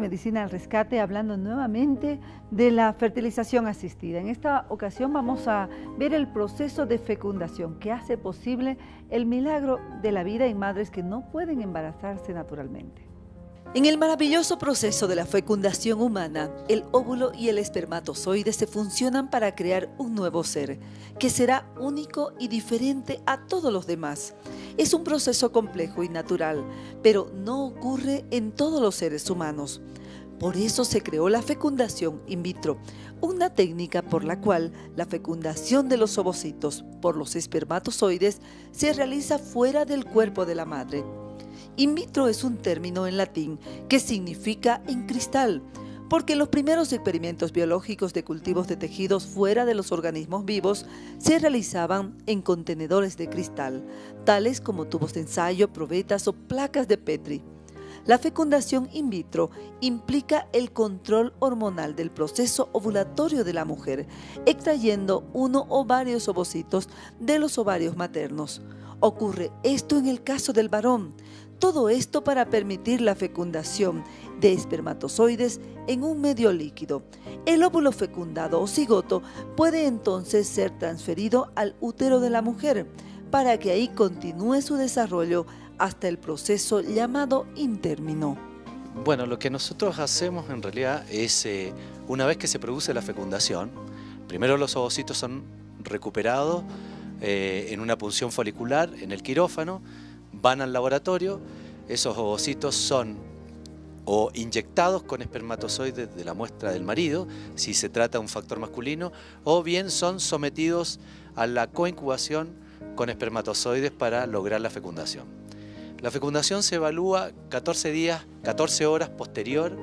Medicina al Rescate, hablando nuevamente de la fertilización asistida. En esta ocasión vamos a ver el proceso de fecundación que hace posible el milagro de la vida en madres que no pueden embarazarse naturalmente. En el maravilloso proceso de la fecundación humana, el óvulo y el espermatozoide se funcionan para crear un nuevo ser, que será único y diferente a todos los demás. Es un proceso complejo y natural, pero no ocurre en todos los seres humanos. Por eso se creó la fecundación in vitro, una técnica por la cual la fecundación de los ovocitos por los espermatozoides se realiza fuera del cuerpo de la madre. In vitro es un término en latín que significa en cristal, porque los primeros experimentos biológicos de cultivos de tejidos fuera de los organismos vivos se realizaban en contenedores de cristal, tales como tubos de ensayo, probetas o placas de Petri. La fecundación in vitro implica el control hormonal del proceso ovulatorio de la mujer, extrayendo uno o varios ovocitos de los ovarios maternos. Ocurre esto en el caso del varón. Todo esto para permitir la fecundación de espermatozoides en un medio líquido. El óvulo fecundado o cigoto puede entonces ser transferido al útero de la mujer para que ahí continúe su desarrollo hasta el proceso llamado intérmino. Bueno, lo que nosotros hacemos en realidad es, una vez que se produce la fecundación, primero los ovocitos son recuperados en una punción folicular en el quirófano, van al laboratorio, esos ovocitos son o inyectados con espermatozoides de la muestra del marido, si se trata de un factor masculino, o bien son sometidos a la coincubación con espermatozoides para lograr la fecundación. La fecundación se evalúa 14 días, 14 horas posterior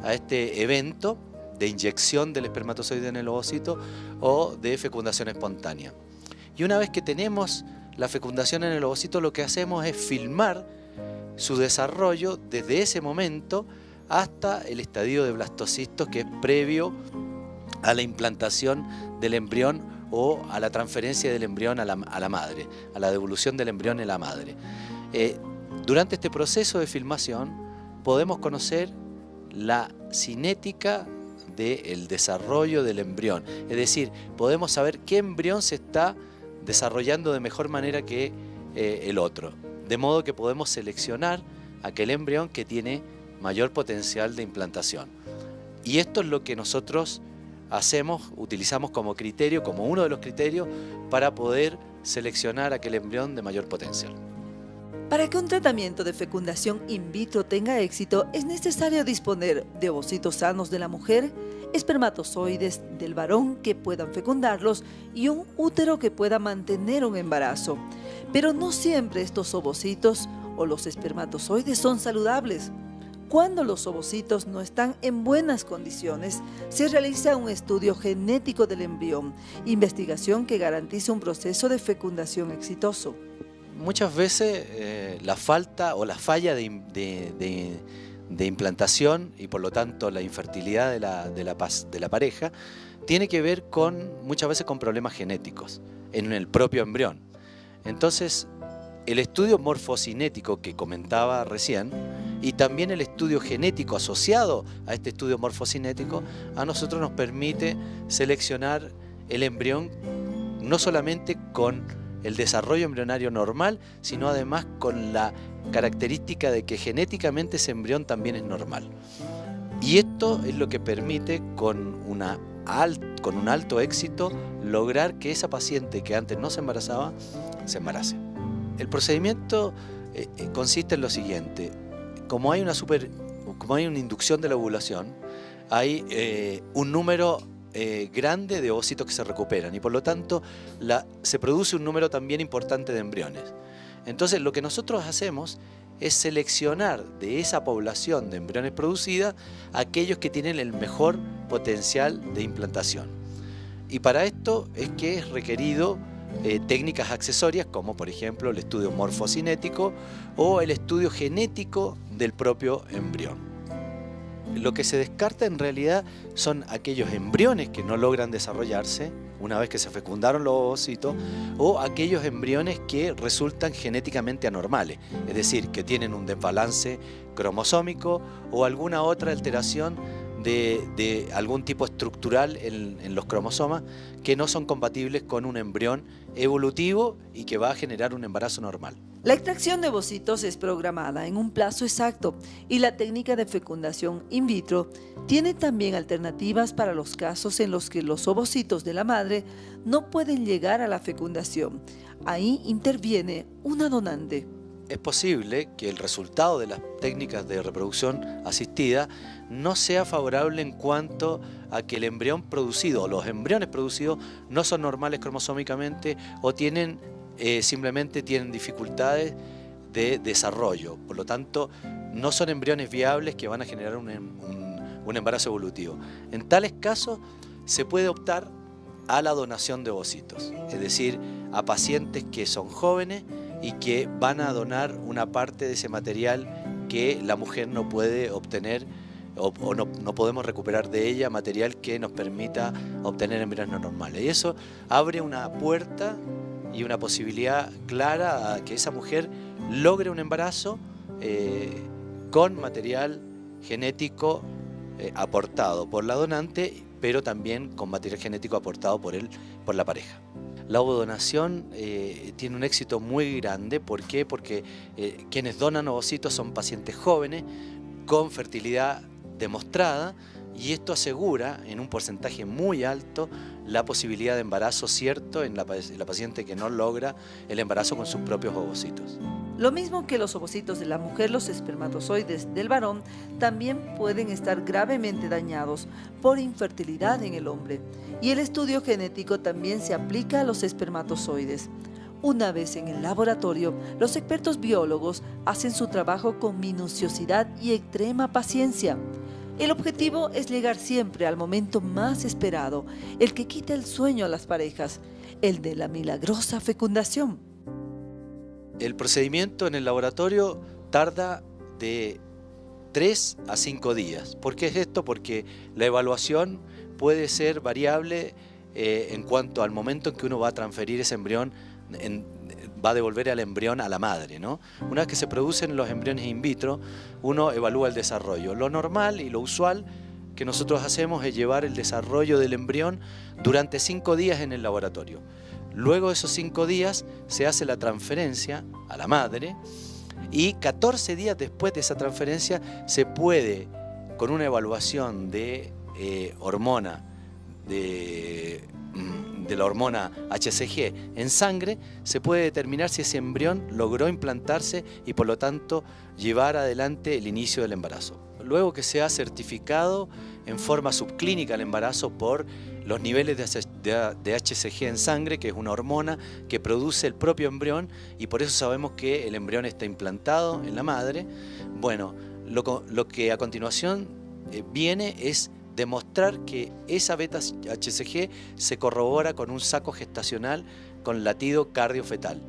a este evento de inyección del espermatozoide en el ovocito o de fecundación espontánea. Y una vez que tenemos la fecundación en el ovocito, lo que hacemos es filmar su desarrollo desde ese momento hasta el estadio de blastocistos, que es previo a la implantación del embrión o a la transferencia del embrión a la madre, a la devolución del embrión en la madre. Durante este proceso de filmación podemos conocer la cinética del desarrollo del embrión, es decir, podemos saber qué embrión se está desarrollando de mejor manera que el otro, de modo que podemos seleccionar aquel embrión que tiene mayor potencial de implantación. Y esto es lo que nosotros hacemos, utilizamos como criterio, como uno de los criterios para poder seleccionar aquel embrión de mayor potencial. Para que un tratamiento de fecundación in vitro tenga éxito, es necesario disponer de ovocitos sanos de la mujer, espermatozoides del varón que puedan fecundarlos y un útero que pueda mantener un embarazo. Pero no siempre estos ovocitos o los espermatozoides son saludables. Cuando los ovocitos no están en buenas condiciones, se realiza un estudio genético del embrión, investigación que garantiza un proceso de fecundación exitoso. Muchas veces la falta o la falla de implantación y por lo tanto la infertilidad de la pareja tiene que ver muchas veces con problemas genéticos en el propio embrión. Entonces el estudio morfocinético que comentaba recién y también el estudio genético asociado a este estudio morfocinético a nosotros nos permite seleccionar el embrión no solamente con el desarrollo embrionario normal, sino además con la característica de que genéticamente ese embrión también es normal. Y esto es lo que permite con un alto éxito lograr que esa paciente que antes no se embarazaba, se embarace. El procedimiento consiste en lo siguiente: como hay una inducción de la ovulación, hay un número grande de ovocitos que se recuperan y por lo tanto se produce un número también importante de embriones. Entonces lo que nosotros hacemos es seleccionar de esa población de embriones producida aquellos que tienen el mejor potencial de implantación. Y para esto es que es requerido técnicas accesorias como por ejemplo el estudio morfocinético o el estudio genético del propio embrión. lo que se descarta en realidad son aquellos embriones que no logran desarrollarse una vez que se fecundaron los ovocitos, o aquellos embriones que resultan genéticamente anormales, es decir, que tienen un desbalance cromosómico o alguna otra alteración de algún tipo estructural en los cromosomas que no son compatibles con un embrión evolutivo y que va a generar un embarazo normal. La extracción de ovocitos es programada en un plazo exacto y la técnica de fecundación in vitro tiene también alternativas para los casos en los que los ovocitos de la madre no pueden llegar a la fecundación. Ahí interviene una donante. Es posible que el resultado de las técnicas de reproducción asistida no sea favorable en cuanto a que el embrión producido o los embriones producidos no son normales cromosómicamente o simplemente tienen dificultades de desarrollo. Por lo tanto, no son embriones viables que van a generar un embarazo evolutivo. En tales casos se puede optar a la donación de ovocitos, es decir, a pacientes que son jóvenes y que van a donar una parte de ese material que la mujer no puede obtener o no podemos recuperar de ella, material que nos permita obtener embriones no normales. Y eso abre una puerta y una posibilidad clara a que esa mujer logre un embarazo con material genético aportado por la donante, pero también con material genético aportado por la pareja. La ovodonación tiene un éxito muy grande. ¿Por qué? Porque quienes donan ovocitos son pacientes jóvenes con fertilidad demostrada, y esto asegura en un porcentaje muy alto la posibilidad de embarazo cierto en la paciente que no logra el embarazo con sus propios ovocitos. Lo mismo que los ovocitos de la mujer, los espermatozoides del varón también pueden estar gravemente dañados por infertilidad en el hombre. Y el estudio genético también se aplica a los espermatozoides. Una vez en el laboratorio, los expertos biólogos hacen su trabajo con minuciosidad y extrema paciencia. El objetivo es llegar siempre al momento más esperado, el que quita el sueño a las parejas, el de la milagrosa fecundación. El procedimiento en el laboratorio tarda de 3 a 5 días. ¿Por qué es esto? Porque la evaluación puede ser variable en cuanto al momento en que uno va a transferir ese embrión, va a devolver al embrión a la madre, ¿no? Una vez que se producen los embriones in vitro, uno evalúa el desarrollo. Lo normal y lo usual que nosotros hacemos es llevar el desarrollo del embrión durante 5 días en el laboratorio. Luego de esos 5 días se hace la transferencia a la madre y 14 días después de esa transferencia se puede, con una evaluación de hormona, de la hormona HCG en sangre, se puede determinar si ese embrión logró implantarse y por lo tanto llevar adelante el inicio del embarazo. Luego que se ha certificado en forma subclínica el embarazo por los niveles de HCG en sangre, que es una hormona que produce el propio embrión, y por eso sabemos que el embrión está implantado en la madre. Bueno, lo que a continuación viene es demostrar que esa beta HCG se corrobora con un saco gestacional con latido cardiofetal.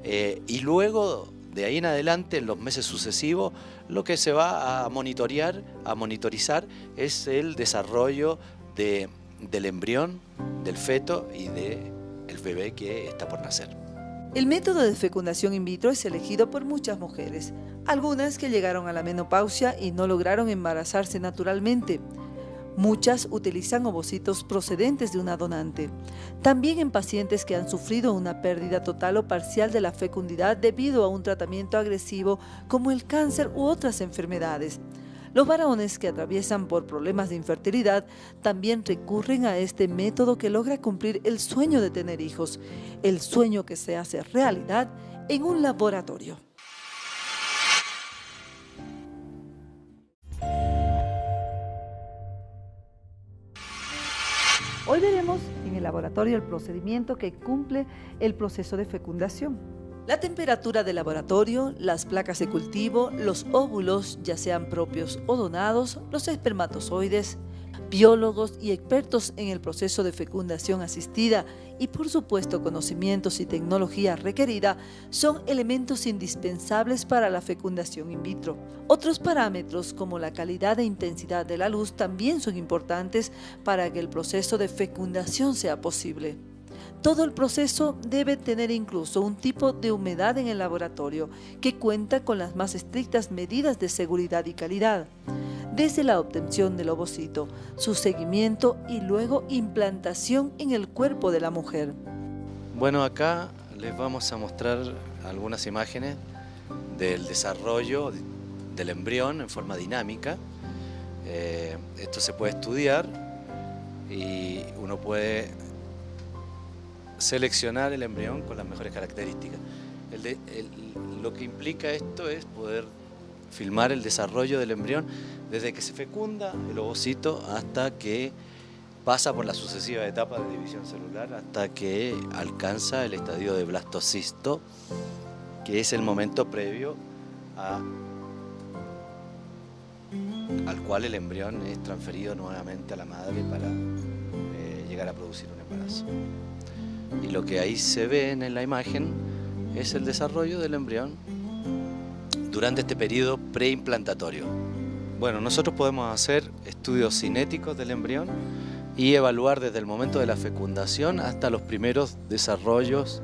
Y luego, de ahí en adelante, en los meses sucesivos, lo que se va a monitorizar es el desarrollo del embrión, del feto y del bebé que está por nacer. El método de fecundación in vitro es elegido por muchas mujeres, algunas que llegaron a la menopausia y no lograron embarazarse naturalmente. Muchas utilizan ovocitos procedentes de una donante. También en pacientes que han sufrido una pérdida total o parcial de la fecundidad debido a un tratamiento agresivo como el cáncer u otras enfermedades. Los varones que atraviesan por problemas de infertilidad también recurren a este método que logra cumplir el sueño de tener hijos, el sueño que se hace realidad en un laboratorio. Hoy veremos en el laboratorio el procedimiento que cumple el proceso de fecundación. La temperatura del laboratorio, las placas de cultivo, los óvulos, ya sean propios o donados, los espermatozoides, Biólogos y expertos en el proceso de fecundación asistida y por supuesto conocimientos y tecnología requerida son elementos indispensables para la fecundación in vitro. Otros parámetros como la calidad e intensidad de la luz también son importantes para que el proceso de fecundación sea posible. Todo el proceso debe tener incluso un tipo de humedad en el laboratorio que cuenta con las más estrictas medidas de seguridad y calidad, desde la obtención del ovocito, su seguimiento y luego implantación en el cuerpo de la mujer. Bueno, acá les vamos a mostrar algunas imágenes del desarrollo del embrión en forma dinámica. Esto se puede estudiar y uno puede seleccionar el embrión con las mejores características. Lo que implica esto es poder filmar el desarrollo del embrión desde que se fecunda el ovocito hasta que pasa por la sucesiva etapa de división celular hasta que alcanza el estadio de blastocisto, que es el momento previo al cual el embrión es transferido nuevamente a la madre para llegar a producir un embarazo. Y lo que ahí se ve en la imagen es el desarrollo del embrión durante este periodo preimplantatorio. Bueno, nosotros podemos hacer estudios cinéticos del embrión y evaluar desde el momento de la fecundación hasta los primeros desarrollos,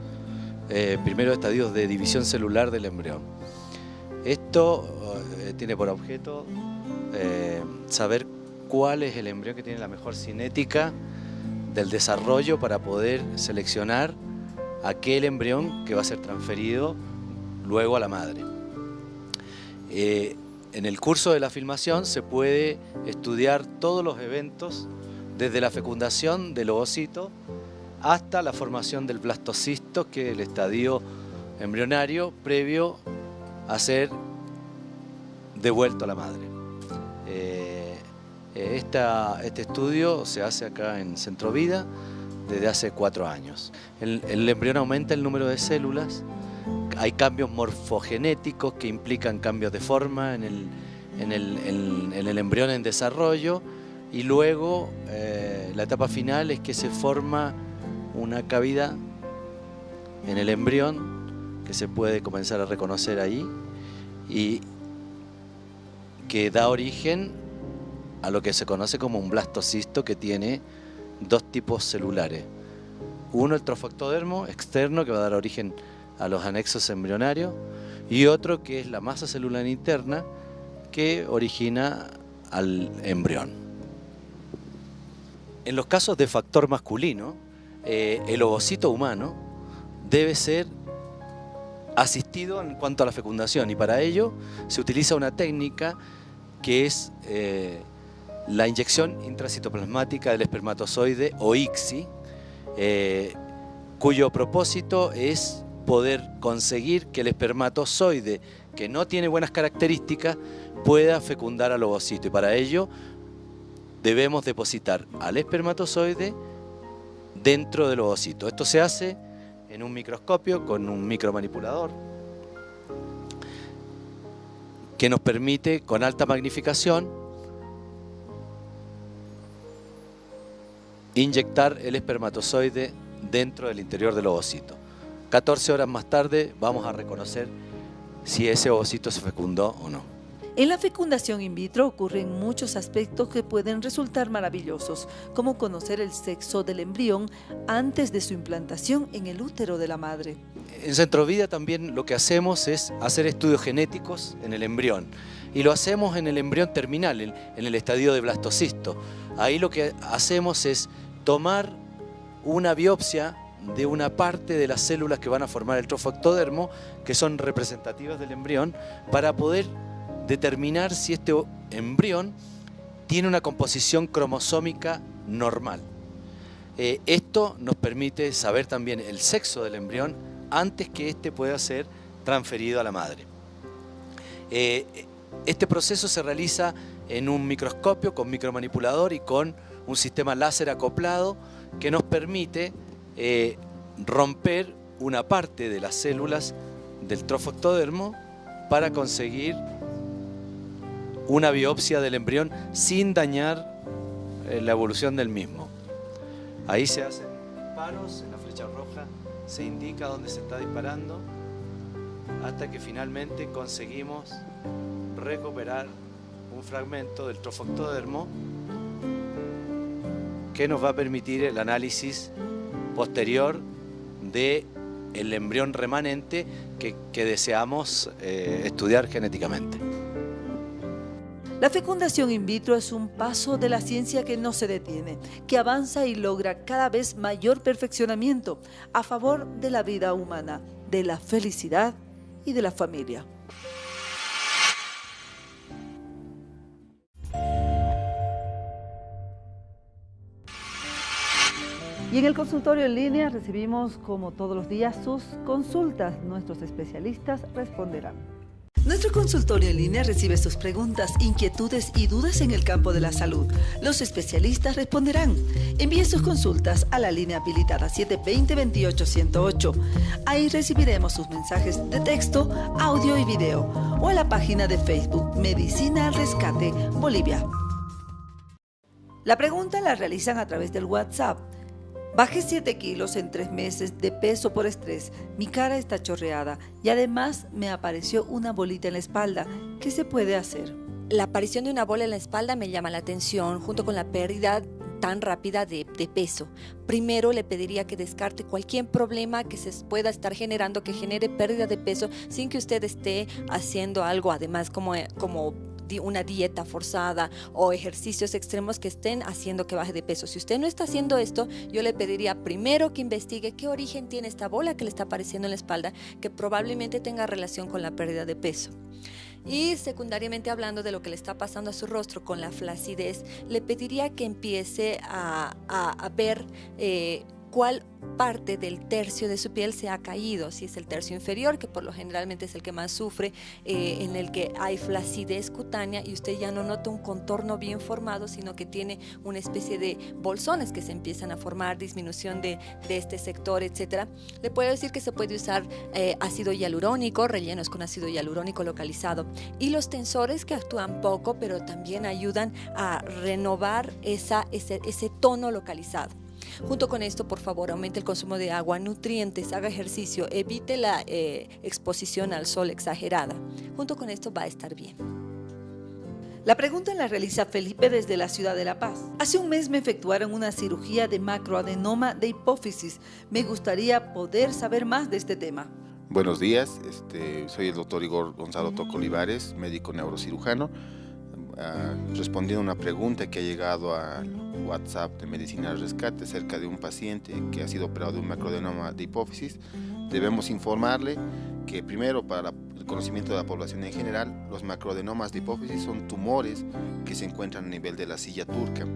primeros estadios de división celular del embrión. Esto tiene por objeto saber cuál es el embrión que tiene la mejor cinética del desarrollo para poder seleccionar aquel embrión que va a ser transferido luego a la madre. En el curso de la filmación se puede estudiar todos los eventos desde la fecundación del ovocito hasta la formación del blastocisto, que es el estadio embrionario previo a ser devuelto a la madre. Este estudio se hace acá en Centro Vida desde hace 4 años. El embrión aumenta el número de células, hay cambios morfogenéticos que implican cambios de forma en el embrión en desarrollo, y luego la etapa final es que se forma una cavidad en el embrión que se puede comenzar a reconocer ahí y que da origen a lo que se conoce como un blastocisto, que tiene 2 tipos celulares. Uno, el trofectodermo externo, que va a dar origen a los anexos embrionarios, y otro que es la masa celular interna, que origina al embrión. En los casos de factor masculino, el ovocito humano debe ser asistido en cuanto a la fecundación, y para ello se utiliza una técnica que es la inyección intracitoplasmática del espermatozoide, o ICSI, cuyo propósito es poder conseguir que el espermatozoide, que no tiene buenas características, pueda fecundar al ovocito, y para ello debemos depositar al espermatozoide dentro del ovocito. Esto se hace en un microscopio con un micromanipulador que nos permite, con alta magnificación, inyectar el espermatozoide dentro del interior del ovocito. 14 horas más tarde vamos a reconocer si ese ovocito se fecundó o no. En la fecundación in vitro ocurren muchos aspectos que pueden resultar maravillosos, como conocer el sexo del embrión antes de su implantación en el útero de la madre. En Centro Vida también lo que hacemos es hacer estudios genéticos en el embrión, y lo hacemos en el embrión terminal, en el estadio de blastocisto. Ahí lo que hacemos es tomar una biopsia de una parte de las células que van a formar el trofectodermo, que son representativas del embrión, para poder determinar si este embrión tiene una composición cromosómica normal. Esto nos permite saber también el sexo del embrión antes que éste pueda ser transferido a la madre. Este proceso se realiza en un microscopio con micromanipulador y con un sistema láser acoplado que nos permite romper una parte de las células del trofectodermo para conseguir una biopsia del embrión sin dañar la evolución del mismo. Ahí se hacen paros, en la flecha roja se indica dónde se está disparando, hasta que finalmente conseguimos recuperar un fragmento del trofoctodermo que nos va a permitir el análisis posterior del embrión remanente que deseamos estudiar genéticamente. La fecundación in vitro es un paso de la ciencia que no se detiene, que avanza y logra cada vez mayor perfeccionamiento a favor de la vida humana, de la felicidad y de la familia. Y en el consultorio en línea recibimos, como todos los días, sus consultas. Nuestros especialistas responderán. Nuestro consultorio en línea recibe sus preguntas, inquietudes y dudas en el campo de la salud. Los especialistas responderán. Envíe sus consultas a la línea habilitada 720-28-108. Ahí recibiremos sus mensajes de texto, audio y video. O a la página de Facebook Medicina al Rescate Bolivia. La pregunta la realizan a través del WhatsApp. Bajé 7 kilos en 3 meses de peso por estrés. Mi cara está chorreada y además me apareció una bolita en la espalda. ¿Qué se puede hacer? La aparición de una bola en la espalda me llama la atención, junto con la pérdida tan rápida de peso. Primero le pediría que descarte cualquier problema que se pueda estar generando, que genere pérdida de peso sin que usted esté haciendo algo, además como una dieta forzada o ejercicios extremos que estén haciendo que baje de peso. Si usted no está haciendo esto, yo le pediría primero que investigue qué origen tiene esta bola que le está apareciendo en la espalda, que probablemente tenga relación con la pérdida de peso. Y secundariamente, hablando de lo que le está pasando a su rostro con la flacidez, le pediría que empiece a ver cuál parte del tercio de su piel se ha caído, si es el tercio inferior, que por lo generalmente es el que más sufre, en el que hay flacidez cutánea y usted ya no nota un contorno bien formado, sino que tiene una especie de bolsones que se empiezan a formar, disminución de este sector, etcétera. Le puedo decir que se puede usar ácido hialurónico, rellenos con ácido hialurónico localizado, y los tensores, que actúan poco pero también ayudan a renovar ese tono localizado. Junto con esto, por favor, aumente el consumo de agua, nutrientes, haga ejercicio, evite la exposición al sol exagerada. Junto con esto va a estar bien. La pregunta la realiza Felipe desde la ciudad de La Paz. Hace un mes me efectuaron una cirugía de macroadenoma de hipófisis. Me gustaría poder saber más de este tema. Buenos días, soy el doctor Igor Gonzalo Toco Olivares, médico neurocirujano. Respondiendo a una pregunta que ha llegado al WhatsApp de Medicina al Rescate acerca de un paciente que ha sido operado de un macroadenoma de hipófisis, debemos informarle que primero, para el conocimiento de la población en general, los macroadenomas de hipófisis son tumores que se encuentran a nivel de la silla turca.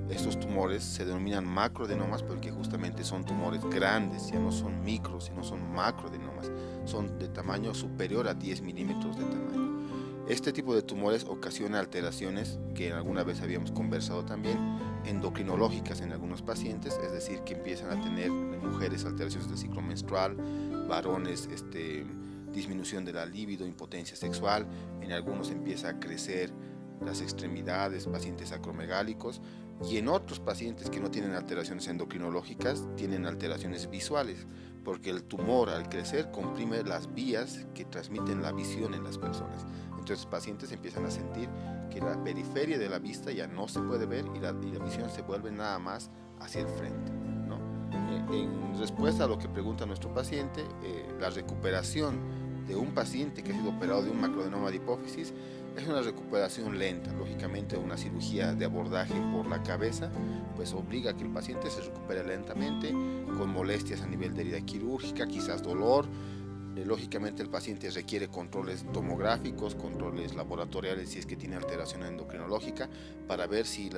Estos tumores se denominan macroadenomas porque justamente son tumores grandes, ya no son micros, sino son macroadenomas, son de tamaño superior a 10 milímetros de tamaño. Este tipo de tumores ocasiona alteraciones que alguna vez habíamos conversado también, endocrinológicas en algunos pacientes, es decir, que empiezan a tener en mujeres alteraciones del ciclo menstrual, varones disminución de la libido, impotencia sexual, en algunos empieza a crecer las extremidades, pacientes acromegálicos, y en otros pacientes que no tienen alteraciones endocrinológicas tienen alteraciones visuales, porque el tumor al crecer comprime las vías que transmiten la visión en las personas. Entonces, pacientes empiezan a sentir que la periferia de la vista ya no se puede ver y la visión se vuelve nada más hacia el frente, ¿no? En respuesta a lo que pregunta nuestro paciente, la recuperación de un paciente que ha sido operado de un macroadenoma de hipófisis es una recuperación lenta. Lógicamente, una cirugía de abordaje por la cabeza pues obliga a que el paciente se recupere lentamente, con molestias a nivel de herida quirúrgica, quizás dolor. Lógicamente el paciente requiere controles tomográficos, controles laboratoriales si es que tiene alteración endocrinológica, para ver si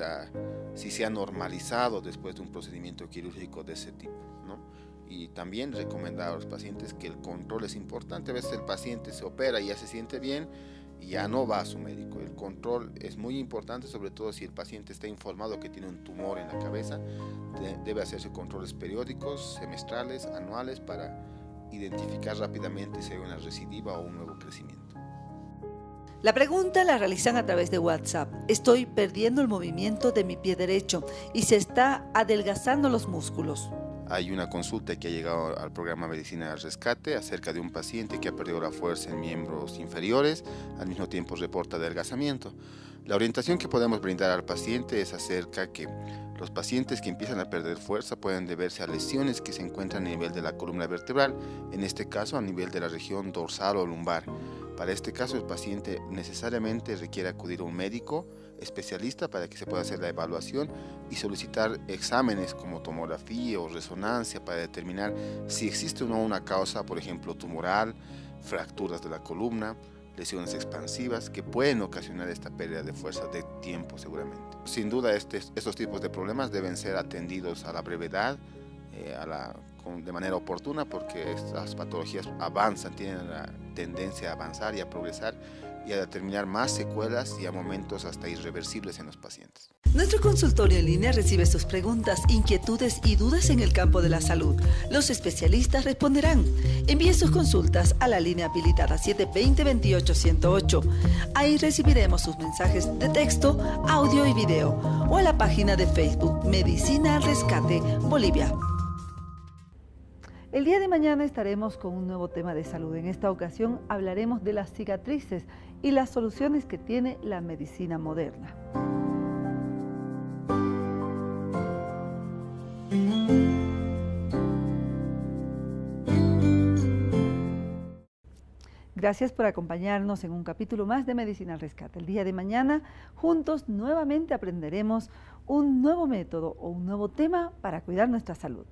se ha normalizado después de un procedimiento quirúrgico de ese tipo, ¿no? Y también recomendar a los pacientes que el control es importante. A veces el paciente se opera y ya se siente bien y ya no va a su médico. El control es muy importante, sobre todo si el paciente está informado que tiene un tumor en la cabeza. Debe hacerse controles periódicos, semestrales, anuales, para identificar rápidamente si hay una recidiva o un nuevo crecimiento. La pregunta la realizan a través de WhatsApp. Estoy perdiendo el movimiento de mi pie derecho y se está adelgazando los músculos. Hay una consulta que ha llegado al programa Medicina al Rescate acerca de un paciente que ha perdido la fuerza en miembros inferiores, al mismo tiempo reporta adelgazamiento. La orientación que podemos brindar al paciente es acerca que los pacientes que empiezan a perder fuerza pueden deberse a lesiones que se encuentran a nivel de la columna vertebral, en este caso a nivel de la región dorsal o lumbar. Para este caso, el paciente necesariamente requiere acudir a un médico especialista para que se pueda hacer la evaluación y solicitar exámenes como tomografía o resonancia para determinar si existe o no una causa, por ejemplo, tumoral, fracturas de la columna, lesiones expansivas que pueden ocasionar esta pérdida de fuerza de tiempo seguramente. Sin duda, estos tipos de problemas deben ser atendidos a la brevedad, de manera oportuna, porque estas patologías avanzan, tienen la tendencia a avanzar y a progresar y a determinar más secuelas y a momentos hasta irreversibles en los pacientes. Nuestro consultorio en línea recibe sus preguntas, inquietudes y dudas en el campo de la salud. Los especialistas responderán. Envíe sus consultas a la línea habilitada 720-28-108. Ahí recibiremos sus mensajes de texto, audio y video, o a la página de Facebook Medicina al Rescate Bolivia. El día de mañana estaremos con un nuevo tema de salud. En esta ocasión hablaremos de las cicatrices y las soluciones que tiene la medicina moderna. Gracias por acompañarnos en un capítulo más de Medicina al Rescate. El día de mañana, juntos nuevamente aprenderemos un nuevo método o un nuevo tema para cuidar nuestra salud.